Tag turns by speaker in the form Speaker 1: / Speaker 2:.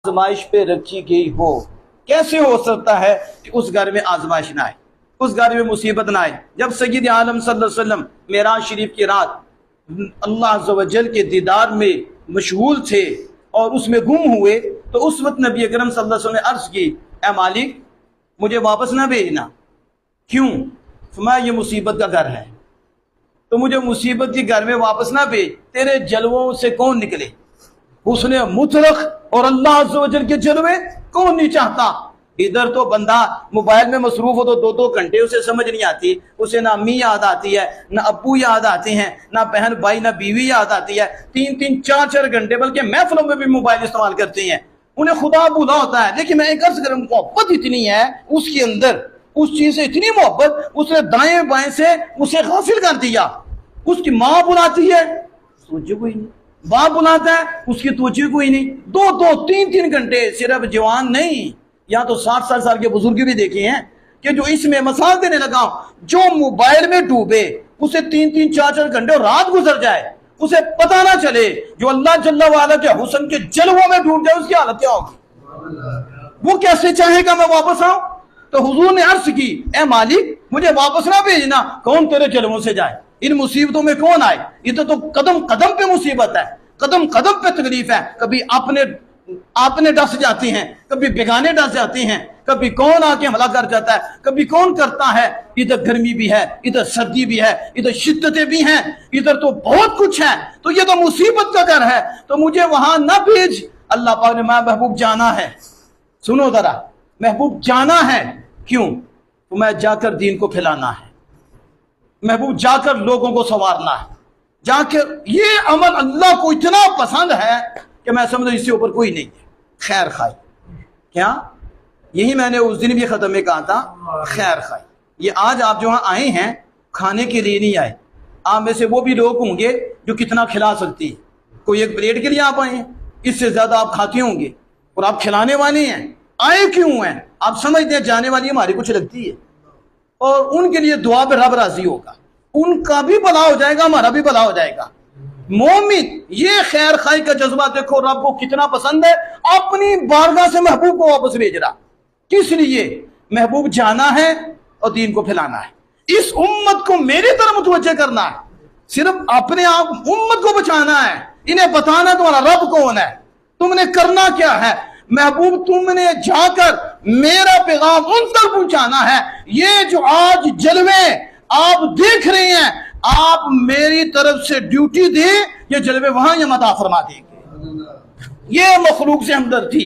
Speaker 1: आजमाइश पे रखी गई हो। कैसे हो सकता है कि उस घर में आजमाइश ना आए, उस घर में मुसीबत ना आए। जब सय्यद आलम सल्लल्लाहु अलैहि वसल्लम मेराज शरीफ की रात अल्लाह अज़्ज़ व जल के दीदार में मशगूल थे और उसमें गुम हुए, तो उस वक्त नबी अकरम सल्लल्लाहु अलैहि वसल्लम ने अर्ज की, ए मालिक मुझे वापस ना भेजना। क्यों? फरमाया ये मुसीबत का घर है, तो मुझे मुसीबत के घर में वापस ना भेज। तेरे जलवों से कौन निकले? उसने मुतलक और अल्लाह अज़्ज़ व जल के जलवे कौन नहीं चाहता। इधर तो बंदा मोबाइल में मसरूफ हो तो 2-2 घंटे उसे समझ नहीं आती, उसे ना अम्मी याद आती है, ना अब्बू याद आते हैं, ना बहन भाई, ना बीवी याद आती है। 3-3 4-4 घंटे बल्कि महफिलों में भी मोबाइल इस्तेमाल करते हैं। उन्हें खुदा भूला होता है। लेकिन मैं एक अर्ज करूं, मोहब्बत इतनी है उसके अंदर, उस चीज से इतनी मोहब्बत, उसने दाएं बाएं से उसे गाफिल कर दिया। उसकी माँ बुलाती है, तवज्जो कोई नहीं, बाप बुलाता है, उसकी तवज्जो कोई नहीं। 2-2 3-3 घंटे, सिर्फ जवान नहीं, यहाँ तो 60 साल के बुजुर्ग भी देखे हैं कि जो इसमें मसाल देने लगा, जो मोबाइल में डूबे उसे 3-3 4-4 घंटे रात गुजर जाए, उसे पता ना चले, जो अल्लाह जल्ला वाला के हुस्न के जलवों में डूब जाए, उसकी हालत क्या होगी? वो कैसे चाहेगा मैं वापस आऊं? तो हुजूर ने अर्ज की, ए मालिक मुझे वापस ना भेजना। कौन तेरे जलवों से जाए? इन मुसीबतों में कौन आए? इधर तो कदम कदम पे मुसीबत है, कदम कदम पे तकलीफ है। कभी आपने डस जाती हैं, कभी बेगाने डस जाते हैं, कभी कौन आके हमला कर जाता है, कभी कौन करता है। इधर गर्मी भी है, इधर सर्दी भी है, इधर शिद्दतें भी हैं, इधर तो बहुत कुछ है। तो ये तो मुसीबत का घर है, तो मुझे वहां ना भेज। अल्लाह पाक ने महबूब जाना है, सुनो जरा, महबूब जाना है। क्यों? तो मैं जाकर दीन को फैलाना है, महबूब जाकर लोगों को संवारना है, जाकर ये अमल अल्लाह को इतना पसंद है कि मैं समझ इससे ऊपर कोई नहीं है। खैर खाई, क्या यही मैंने उस दिन भी खत्म में कहा था, खैर खाई। ये आज आप जो आए हैं खाने के लिए नहीं आए। आप में से वो भी लोग होंगे जो कितना खिला सकती है, कोई एक प्लेट के लिए आप आए हैं, इससे ज्यादा आप खाते होंगे और आप खिलाने वाले हैं। आए क्यों हैं? आप समझते हैं जाने वाली हमारी कुछ लगती है, और उनके लिए दुआ पे रब राजी होगा, उनका भी भला हो जाएगा, हमारा भी भला हो जाएगा। मोमिन ये खैर खाई का जज्बा देखो रब को कितना पसंद है। अपनी बारगाह से महबूब को वापस भेज रहा, किस लिए? महबूब जाना है और दीन को फैलाना है, इस उम्मत को मेरी तरफ मुतवज्जे करना है, सिर्फ अपने आप उम्मत को बचाना है, इन्हें बताना तुम्हारा रब कौन है, तुमने करना क्या है। महबूब तुमने जाकर मेरा पैगाम उन तक पहुंचाना है। ये जो आज जलवे आप देख रहे हैं, आप मेरी तरफ से ड्यूटी दे, ये जलवे वहां ये मता फरमा देंगे। ये मखलूक से हमदर्दी।